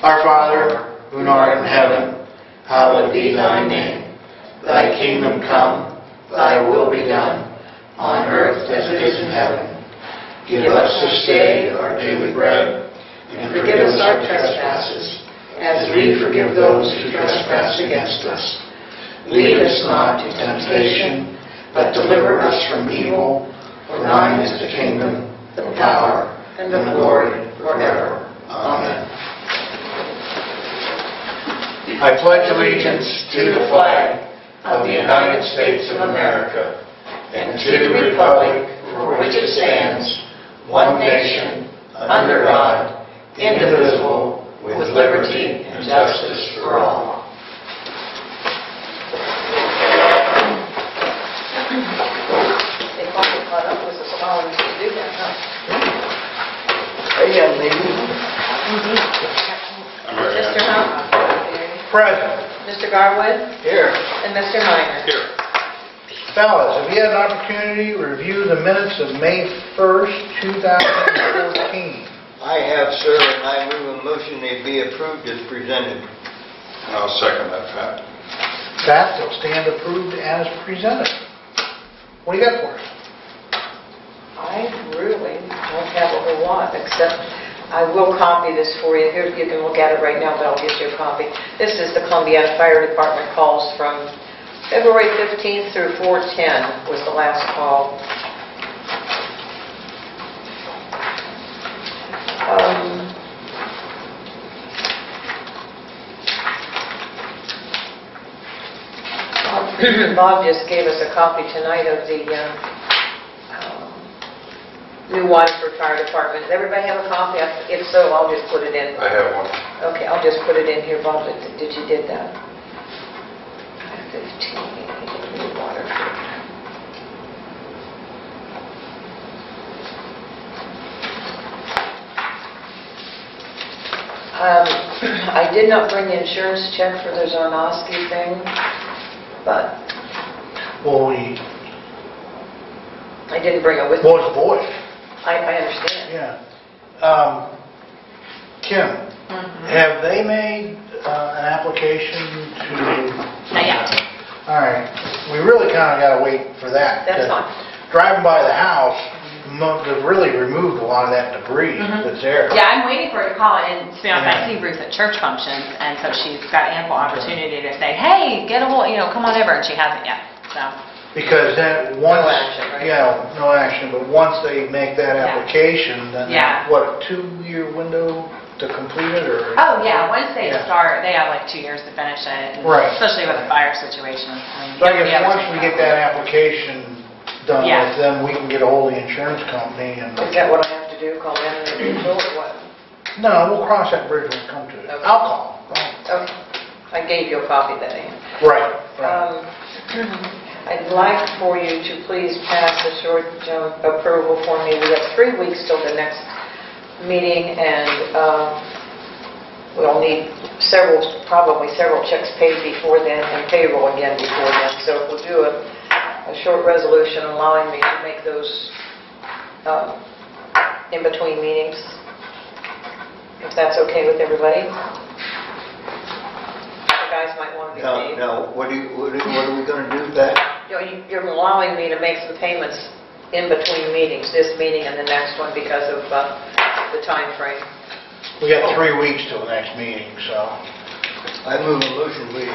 Our Father, who art in heaven, hallowed be thy name. Thy kingdom come, thy will be done, on earth as it is in heaven. Give us this day our daily bread, and forgive us our trespasses, as we forgive those who trespass against us. Lead us not into temptation, but deliver us from evil. For thine is the kingdom, the power, and the glory forever. Amen. I pledge allegiance to the flag of the United States of America and to the republic for which it stands, one nation, under God, indivisible, with liberty and justice for all. They probably caught up with us all and to do that, huh? Yeah, maybe. Mr. Hunt? Present. Mr. Garwood? Here. And Mr. Minor? Here. Fellas, have you had an opportunity to review the minutes of May 1st, 2014? I have, sir, and I move a motion they be approved as presented. I'll second that, Pat. That will stand approved as presented. What do you got for us? I really don't have a whole lot, except I will copy this for you. Here, you can look at it right now, but I'll get you a copy. This is the Columbiana Fire Department calls from February 15th through 4/10 was the last call. Bob just gave us a copy tonight of the new Waterford Fire Department. Does everybody have a copy? If so, I'll just put it in. I have one. Okay, I'll just put it in here, Bob. Did you did that? 15, new Waterford. I did not bring the insurance check for the Zarnowski thing, but Well, I didn't bring it with me. boy's voice. I understand. Yeah. Kim, have they made an application to... Not yet. All right. We really kind of got to wait for that. That's fine. Driving by the house, they've really removed a lot of that debris that's there. Yeah, I'm waiting for her to call, and to be honest, I see Ruth at church functions, and so she's got ample opportunity to say, hey, get a hold, come on over, and she hasn't yet, so. Because that once... No action, right? Yeah, no action, but once they make that Yeah. application, then, Yeah. what, a 2-year window to complete it, or...? Oh, yeah, once they Yeah. start, they have like 2 years to finish it, and Right. especially with the fire situation. I mean, So I you guess have to once take we that get that one. application done Yeah. with them, we can get a hold of the insurance company and... Is that what I have to do? Call them and or what? No, we'll cross that bridge when we come to it. Okay. I'll call. Okay. I gave you a copy that day. Right, right. I'd like for you to please pass the short approval for me. We have 3 weeks till the next meeting, and we'll need probably several checks paid before then, and payroll again before then. So if we'll do a short resolution allowing me to make those in between meetings, if that's okay with everybody. The guys might want to be paid. Now, what are we going to do with that? You're allowing me to make some payments in between meetings, this meeting and the next one, because of the time frame. We got 3 weeks till the next meeting, so... I move a motion we do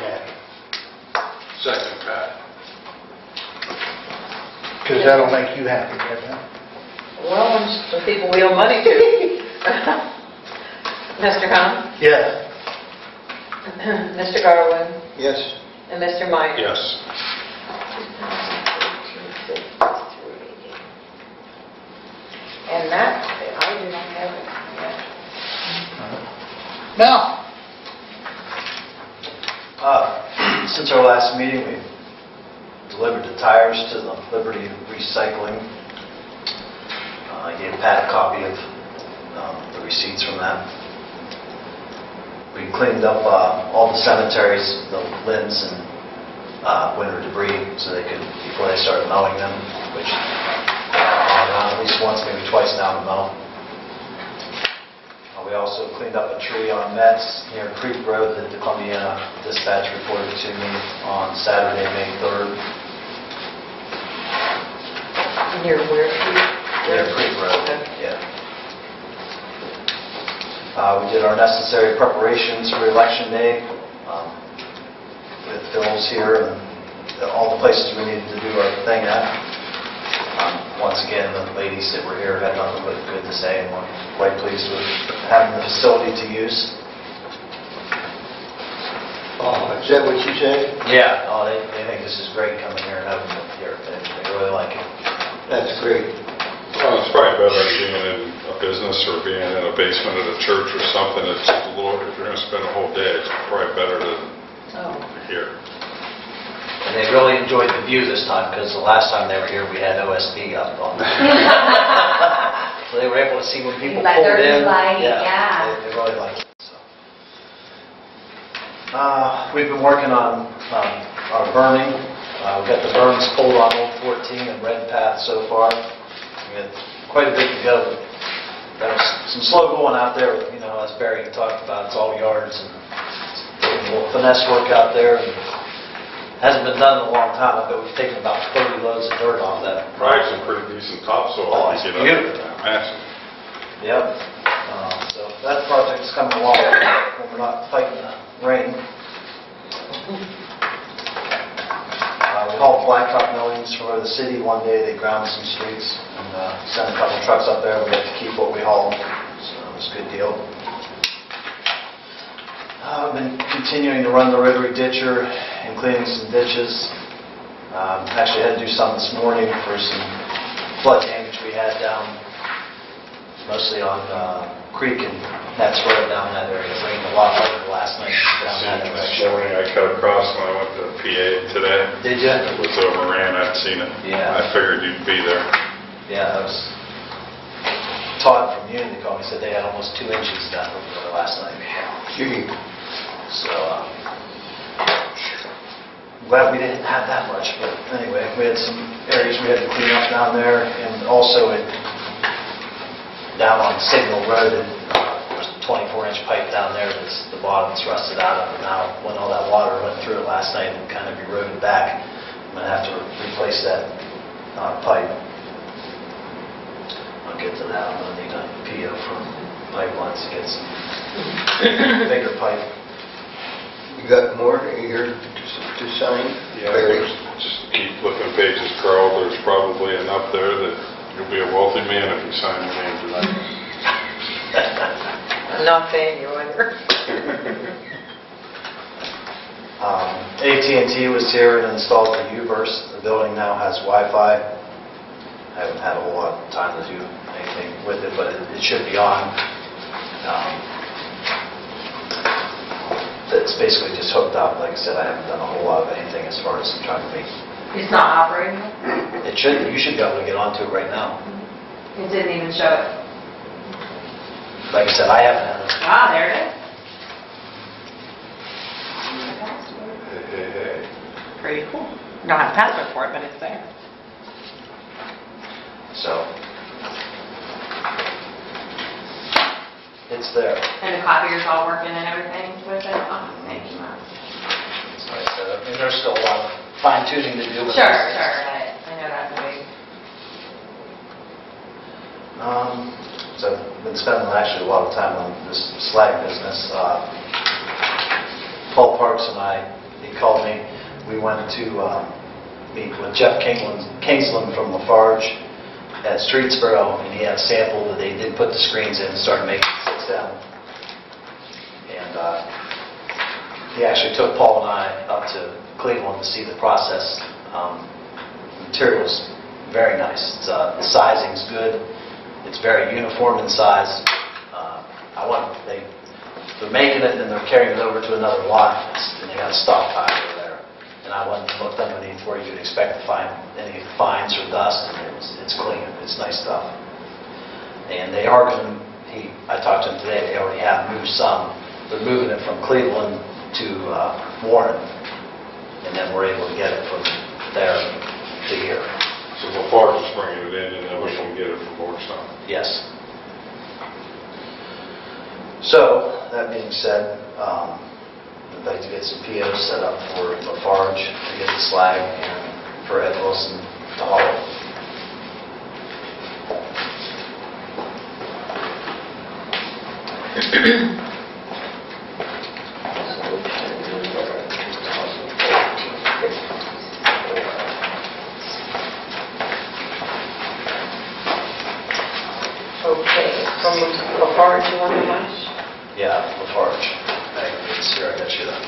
that. Second, Pat. Because that'll make you happy, doesn't it? Well, some people we owe money to. Mr. Hunt? Yes. Mr. Garwood? Yes. And Mr. Meyer? Yes. And that, I do not have it yet. Now, Since our last meeting, we delivered the tires to the Liberty Recycling. I gave Pat a copy of the receipts from that. We cleaned up all the cemeteries, the limbs and winter debris, so they could, before they started mowing them, which at least once, maybe twice now to mow. We also cleaned up a tree on Metz near Creek Road that the Columbiana Dispatch reported to me on Saturday, May 3rd. Near where? Near Creek Road, yeah. We did our necessary preparations for Election Day with Phil's here and all the places we needed to do our thing at. Once again, the ladies that were here had nothing but good to say, and we're quite pleased with having the facility to use. Is that what you said? Yeah, they think this is great coming here and having it here. They really like it. That's great. Well, it's probably better than being in a business or being in a basement at a church or something. It's a little, if you're going to spend a whole day, it's probably better than here. And they really enjoyed the view this time, because the last time they were here, we had OSB up on. So they were able to see when people Let pulled there be in. light, yeah. They really liked it. So. We've been working on our burning. We've got the burns pulled on Old 14 and Red Path so far. We had quite a bit to go. There was some slow going out there, you know, as Barry talked about. It's all yards and doing a little finesse work out there. And hasn't been done in a long time. I bet we've taken about 30 loads of dirt off that. Probably some pretty decent topsoil. Oh, to it's get up beautiful. there. Massive. Yep. So that project's coming along when we're not fighting the rain. We hauled blacktop millings for the city one day. They ground some streets and sent a couple trucks up there. We got to keep what we hauled, so it was a good deal. I've been continuing to run the rotary ditcher and cleaning some ditches. Actually had to do some this morning for some flood damage we had down, mostly on Creek and Metz Road down that area. It rained a lot over the last night down that This direction. morning I cut across when I went to PA today. Did you? It was overran. I'd seen it. Yeah. I figured you'd be there. Yeah, that was Todd from Unity called me, said they had almost 2 inches down over there last night. Gee. So, I'm glad we didn't have that much, but anyway, we had some areas we had to clean up down there, and also down on Signal Road, there was a 24-inch pipe down there that's the bottom's rusted out of, and now when all that water went through it last night and kind of eroded back, I'm going to have to replace that pipe. I'll get to that. I'm going to need a PO from Pipelines to get some bigger pipe. You got more here to sign? Yeah, just keep flipping pages, Carl. There's probably enough there that you'll be a wealthy man if you sign your name tonight. I'm not paying you either. AT&T was here and installed the U-Verse. The building now has Wi-Fi. I haven't had a whole lot of time to do anything with it, but it should be on. It's basically just hooked up. Like I said, I haven't done a whole lot of anything as far as trying to make. It's not operating? It should. You should be able to get onto it right now. It didn't even show it. Like I said, I haven't had it. Ah, there it is. Hey. Pretty cool. You don't have a password for it, but it's there. So it's there. And the copier's all working and everything with it? Oh, thank you, Mom. It's nice setup. I mean, there's still a lot of fine tuning to do. But Sure, I know that's a big... So I've been spending actually a lot of time on this slag business. Paul Parks and I, he called me. We went to meet with Jeff Kingsland from Lafarge at Streetsboro, and he had a sample that they did put the screens in and started making 6M. And he actually took Paul and I up to Cleveland to see the process. The material's very nice. The sizing's good. It's very uniform in size. They're making it and they're carrying it over to another lot, and they got a stockpile over there. And I went and looked underneath where you'd expect to find any fines or dust, and it's clean. It's nice stuff. And they are going to, I talked to them today, they already have moved some. They're moving it from Cleveland to Warren, and then we're able to get it from there to here. So Lafarge is bringing it in, and then we can get it from Boardstown. Yes. So, that being said, I'd like to get some POs set up for Lafarge to get the slag and for Ed Wilson to haul it. Okay, from Lafarge, you want how much? Yeah, Lafarge. It's here, I got you that.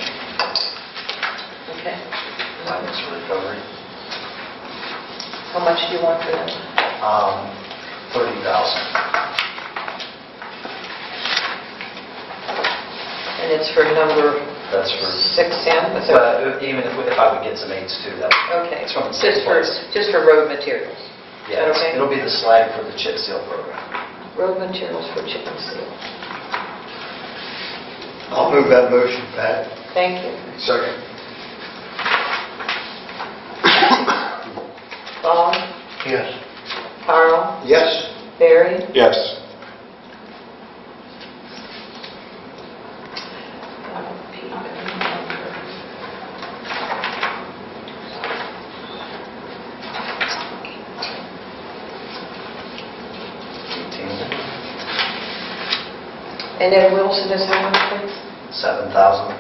Okay. Finance for recovery. How much do you want for that? 30,000. And it's for number That's for, 6M? Is that- but even if I would get some aids too, that Okay, it's from the same place. just for road materials. Yeah, okay? it'll be the slag for the chip seal program. Road materials for chip and seal. I'll move that motion, Pat. Thank you. Second. Bob? Yes. Carl? Yes. Barry? Yes. And Ed Wilson is how much, please? 7,000.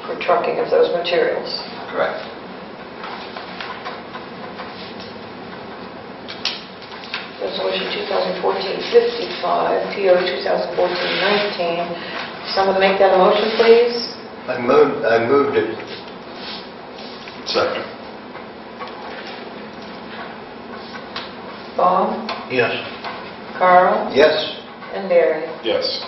For trucking of those materials. Correct. Resolution 2014-55, PO 2014-19. Someone make that a motion, please? I moved it. Second. Bob? Yes. Carl? Yes. And Barry? Yes.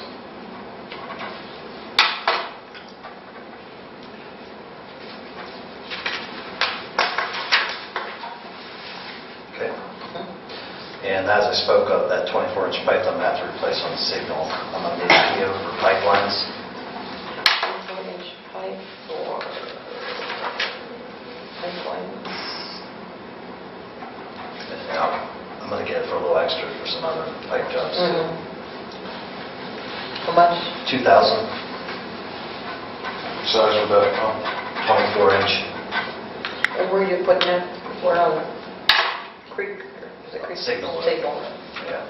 Okay. And as I spoke of, that 24-inch pipe I'm going to have to replace on the signal. I'm going to need a PO for pipelines. 4-inch pipe for pipelines. I'm going to get it for a little extra for some other pipe jobs too. Mhm. How much? 2,000. Size of that pump? 24-inch. And where are you putting that? Where on the creek? Is it creek? Signal. Signal. Yeah.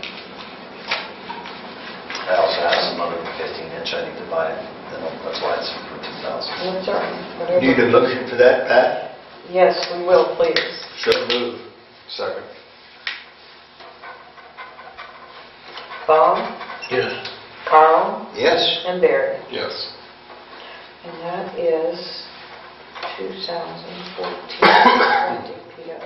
I also have some other 15-inch I need to buy. That's why it's for 2,000. That's all right. Whatever. Need a motion for that, Pat? Yes, we will, please. So move. Second. Bob? Yes. Carl? Yes. And Barry? Yes. And that is 2014-20 PO.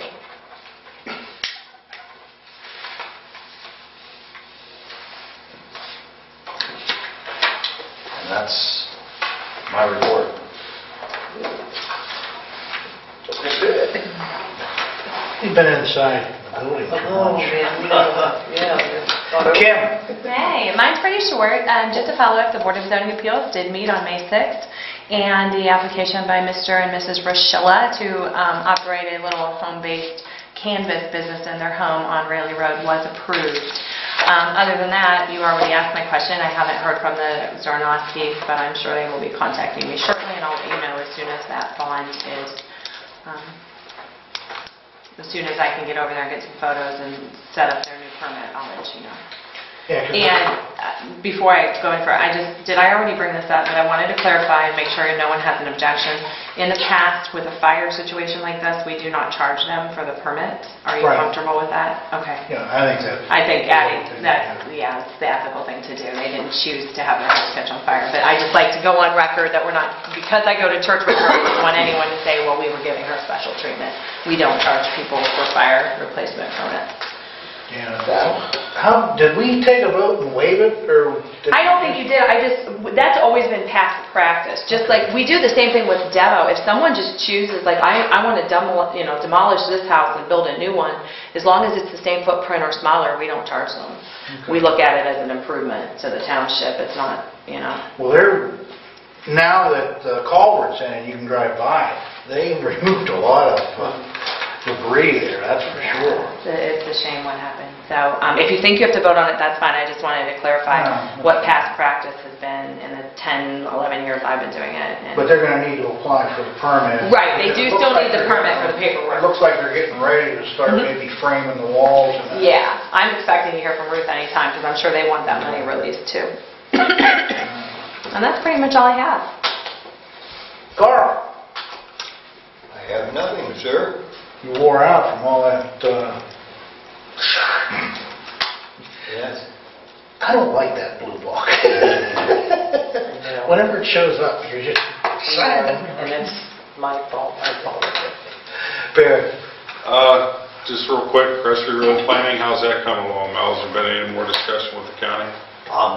And that's my report. You've been inside the building too Oh, much. man, yeah. Kim? Hey, mine's pretty short. Just to follow up, the Board of Zoning Appeals did meet on May 6th, and the application by Mr. and Mrs. Rochella to operate a little home-based canvas business in their home on Rayleigh Road was approved. Other than that, you already asked my question. I haven't heard from the Zarnowskis, but I'm sure they will be contacting me shortly, and I'll let you know as soon as that bond is, as soon as I can get over there and get some photos and set up their new permit, I'll let you know. Yeah, 'cause And before I go any further, I already bring this up, but I wanted to clarify and make sure no one has an objection. In the past, with a fire situation like this, we do not charge them for the permit. Are you Right. comfortable with that? Okay. Yeah, I think that's... I think adding, that's the ethical thing to do. They didn't choose to have their house catch on fire. But I just like to go on record that we're not, because I go to church with her, I don't want anyone to say, well, we were giving her special treatment. We don't charge people for fire replacement permits. How, did we take a vote and waive it, or? I don't think you did. That's always been past practice. Just like we do the same thing with demo. If someone just chooses, like I want to demolish this house and build a new one, as long as it's the same footprint or smaller, we don't charge them. We look at it as an improvement to the township. It's not, Well, now that the culvert's in and you can drive by, they removed a lot of debris there, that's for sure. It's a a shame what happened. So if you think you have to vote on it, that's fine. I just wanted to clarify No. what past practice has been in the 10, 11 years I've been doing it. And- But they're gonna need to apply for the permit. Right, they do It looks still like need the they're permit gonna- for the paperwork. It looks like they're getting ready to start maybe framing the walls and that. Yeah, I'm expecting to hear from Ruth anytime, because I'm sure they want that money released too. And that's pretty much all I have. Carl, I have nothing, sir. you wore out from all that, Yes. I don't like that blue book. Whenever it shows up, you're just silent. And it's my fault, I apologize. Barry, Just real quick, Crestry Road planning, how's that coming along? Mel, has there been any more discussion with the county?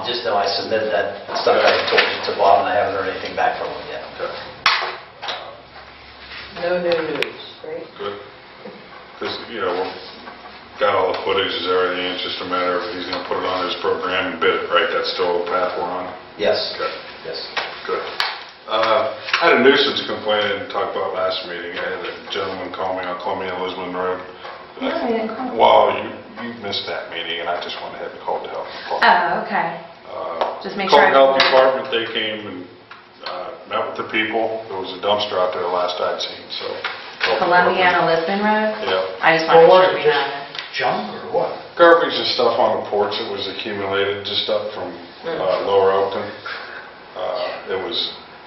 Just know I submitted that stuff I told you to Bob, and I haven't heard anything back from him yet. Okay, No new news, right? good. Because, we've got all the footage, is everything, it's just a matter of he's going to put it on his program and bid it, right? That's still the path we're on? Yes, Okay, yes. good. I had a nuisance complaint I didn't talk about last meeting. I had a gentleman call me on Columbia and Lisbon Road. No, I didn't call. Well, you missed that meeting, and I just went ahead and called the health department. Oh, okay. Just make sure. Called health department, they came and met with the people. There was a dumpster out there the last I'd seen, so. Columbia and Lisbon Road? Yeah. I just want to Well, make what sure we is it, have it. junk or what? Garbage and stuff on the porch that was accumulated just up from Lower Elkton. It was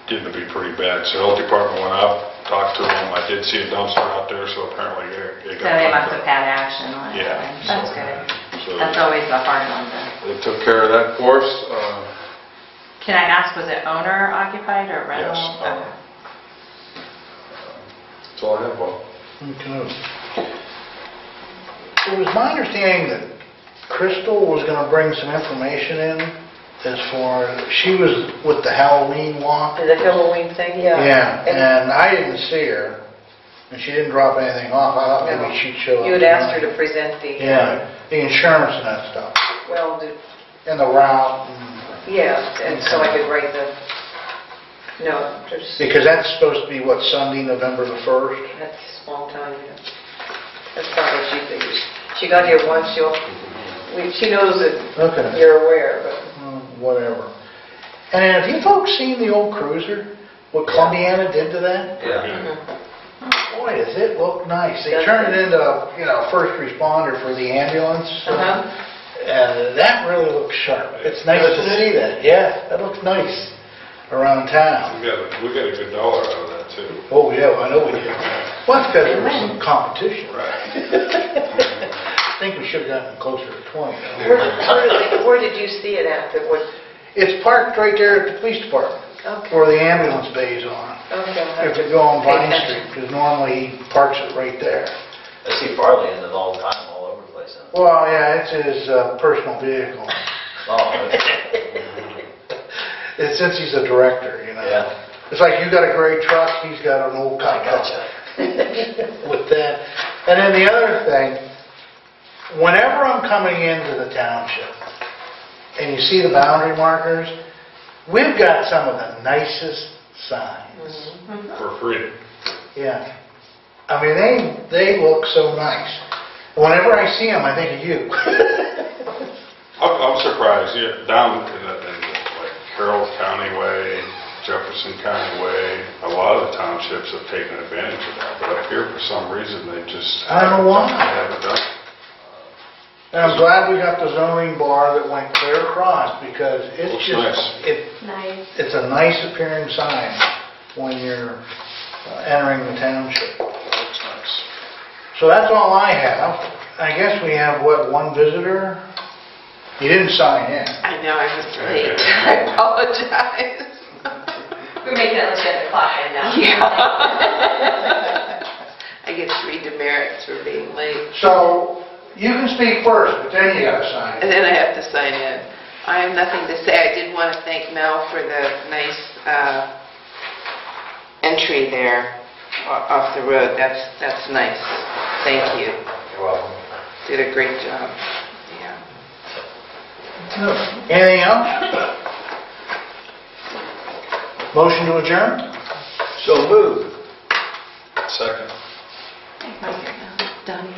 getting to be pretty bad. So health department went up, talked to them. I did see a dumpster out there, so apparently it So got. they must have had action on it. Yeah. That's good. So That's always a hard one to. they took care of that for us. Can I ask, was it owner occupied or rental? Yes. Okay. That's all I have, Bob. Okay. It was my understanding that Crystal was gonna bring some information in as far, she was with the Halloween walk. The Halloween thing, yeah. Yeah, And and I didn't see her, and she didn't drop anything off. I thought maybe she'd show up. you had asked her to present the. Yeah, the insurance and that stuff, Well, and the route, and- yeah, and so I could write the, no, there's, because that's supposed to be, what, Sunday, November the 1st? that's a long time, yeah. That's probably what she figures. She got here once, she knows that Okay. you're aware, but. Whatever. And then have you folks seen the old cruiser? What Columbiana did to that? Yeah. Boy, does it look nice. They turned it into, first responder for the ambulance. And that really looks sharp. It's nice to see that. Yeah, that looks nice around town. We got a good dollar out of that, too. Oh, yeah, I know we did. Well, that's because there was some competition. Right. I think we should have gotten closer to 20. Where did you see it at? It's parked right there at the police department, Okay. where the ambulance bay's on. Okay. If you go on Pay Vine attention. Street, because normally he parks it right there. I see Farley in it all the time, all over the place. Well, yeah, it's his personal vehicle. Oh, okay. It's since he's a director, Yeah. It's like you got a gray truck, he's got an old I pickup gotcha. with that. And then the other thing, whenever I'm coming into the township, and you see the boundary markers, we've got some of the nicest signs. For free. Yeah. I mean, they look so nice. Whenever I see them, I think of you. I'm surprised, down in like Carroll County Way, Jefferson County Way, a lot of the townships have taken advantage of that, but up here, for some reason, they just. I don't know why. Haven't done it. And I'm glad we got the zoning bar that went clear across, because it's Looks just, nice. Nice. it's a nice appearing sign when you're entering the township. Looks nice. So that's all I have. I guess we have, what, one visitor? You didn't sign in. I know, I was late. I apologize. We're making it look at the clock right now. Yeah. I get 3 demerits for being late. So you can speak first, but then you gotta sign And in. then I have to sign in. I have nothing to say. I did want to thank Mel for the nice entry there off the road. That's nice. Thank you. You're welcome. Did a great job. Yeah. Anything else? Motion to adjourn? So moved. Second. Donnie.